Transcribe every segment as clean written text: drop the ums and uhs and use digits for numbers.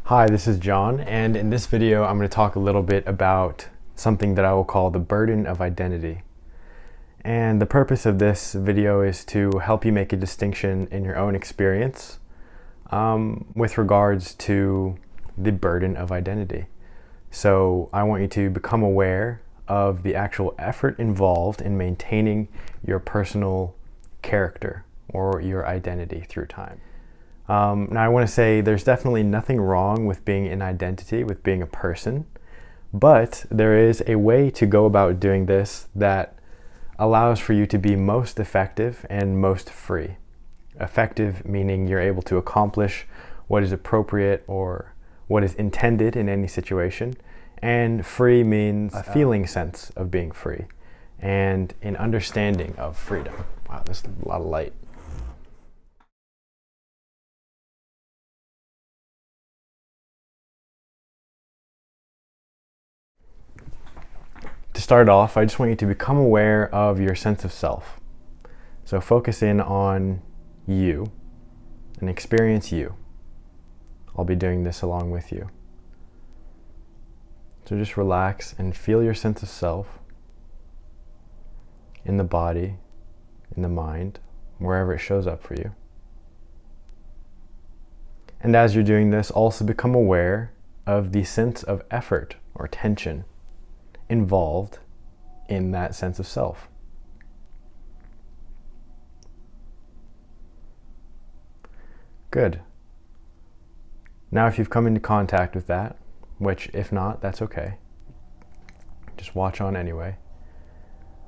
Hi, this is John, and in this video I'm going to talk a little bit about something that I will call the burden of identity. And the purpose of this video is to help you make a distinction in your own experience with regards to the burden of identity. So I want you to become aware of the actual effort involved in maintaining your personal character or your identity through time. Now I want to say there's definitely nothing wrong with being an identity, with being a person, but there is a way to go about doing this that allows for you to be most effective and most free. Effective meaning you're able to accomplish what is appropriate or what is intended in any situation, and free means a feeling sense of being free and an understanding of freedom. Wow, there's a lot of light. To start off, I just want you to become aware of your sense of self. So focus in on you and experience you. I'll be doing this along with you. So just relax and feel your sense of self in the body, in the mind, wherever it shows up for you. And as you're doing this, also become aware of the sense of effort or tension involved in that sense of self. Good. Now if you've come into contact with that, which if not, that's okay. Just watch on anyway.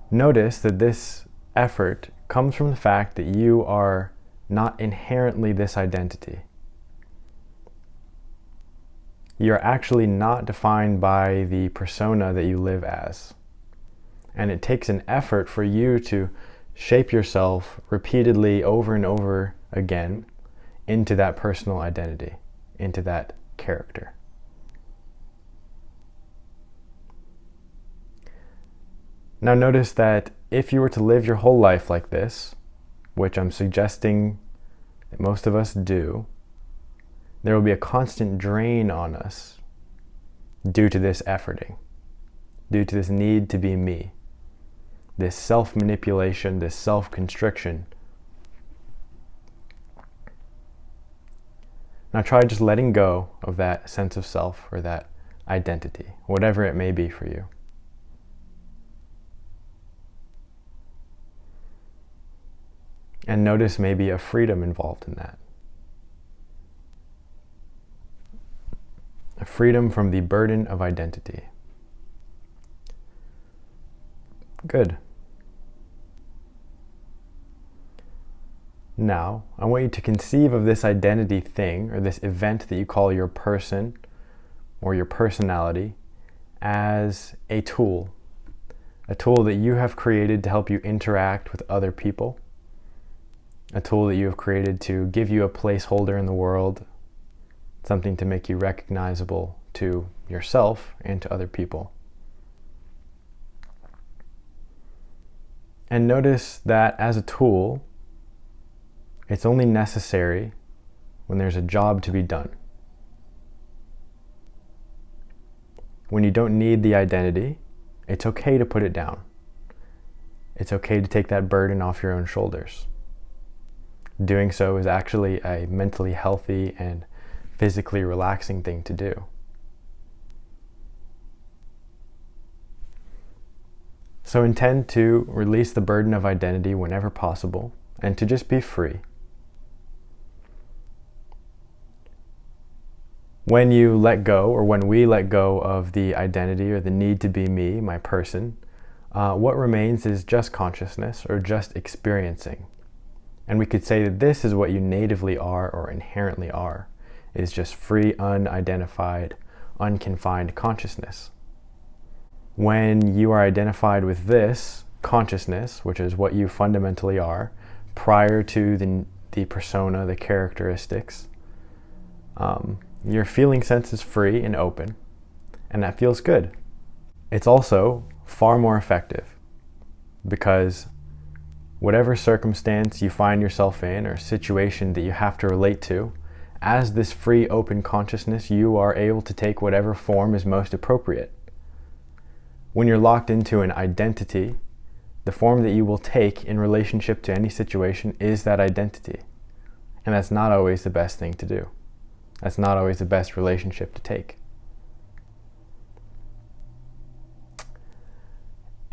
Notice that this effort comes from the fact that you are not inherently this identity. You're actually not defined by the persona that you live as. And it takes an effort for you to shape yourself repeatedly over and over again into that personal identity, into that character. Now notice that if you were to live your whole life like this, which I'm suggesting that most of us do, there will be a constant drain on us due to this efforting, due to this need to be me, this self-manipulation, this self-constriction. Now try just letting go of that sense of self or that identity, whatever it may be for you. And notice maybe a freedom involved in that. A freedom from the burden of identity. Good. Now, I want you to conceive of this identity thing or this event that you call your person or your personality as a tool that you have created to help you interact with other people, a tool that you have created to give you a placeholder in the world, something to make you recognizable to yourself and to other people. And notice that as a tool, it's only necessary when there's a job to be done. When you don't need the identity, it's okay to put it down. It's okay to take that burden off your own shoulders. Doing so is actually a mentally healthy and physically relaxing thing to do. So intend to release the burden of identity whenever possible and to just be free. When you let go, or when we let go of the identity or the need to be me, my person, what remains is just consciousness or just experiencing. And we could say that this is what you natively are or inherently are, is just free, unidentified, unconfined consciousness. When you are identified with this consciousness, which is what you fundamentally are, prior to the persona, the characteristics, your feeling sense is free and open, and that feels good. It's also far more effective because whatever circumstance you find yourself in or situation that you have to relate to, As this free, open consciousness, you are able to take whatever form is most appropriate. When you're locked into an identity, the form that you will take in relationship to any situation is that identity. And that's not always the best thing to do. That's not always the best relationship to take.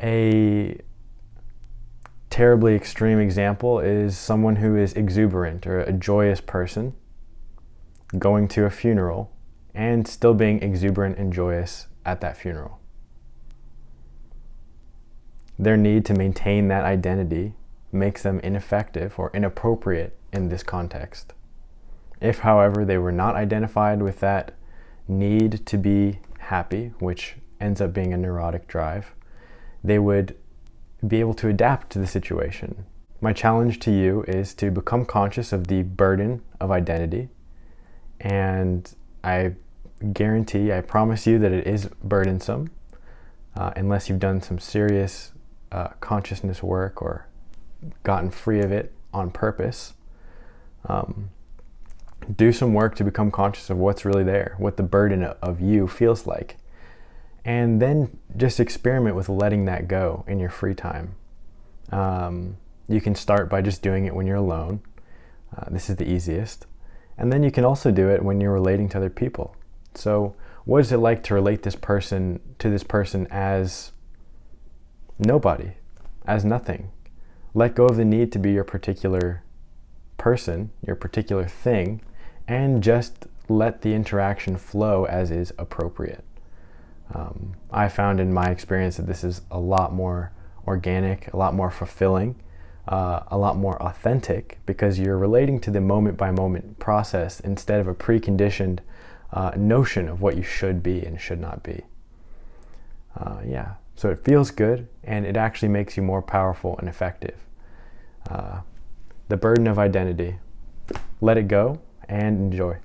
A terribly extreme example is someone who is exuberant or a joyous person going to a funeral and still being exuberant and joyous at that funeral. Their need to maintain that identity makes them ineffective or inappropriate in this context. If, however, they were not identified with that need to be happy, which ends up being a neurotic drive, they would be able to adapt to the situation. My challenge to you is to become conscious of the burden of identity, and I guarantee, I promise you that it is burdensome, unless you've done some serious consciousness work or gotten free of it on purpose. Do some work to become conscious of what's really there, what the burden of you feels like. And then just experiment with letting that go in your free time. You can start by just doing it when you're alone. This is the easiest. And then you can also do it when you're relating to other people. So what is it like to relate to this person as nobody, as nothing? Let go of the need to be your particular person, your particular thing, and just let the interaction flow as is appropriate. I found in my experience that this is a lot more organic, a lot more fulfilling, a lot more authentic, because you're relating to the moment by moment process instead of a preconditioned notion of what you should be and should not be. So it feels good, and it actually makes you more powerful and effective. The burden of identity. Let it go and enjoy.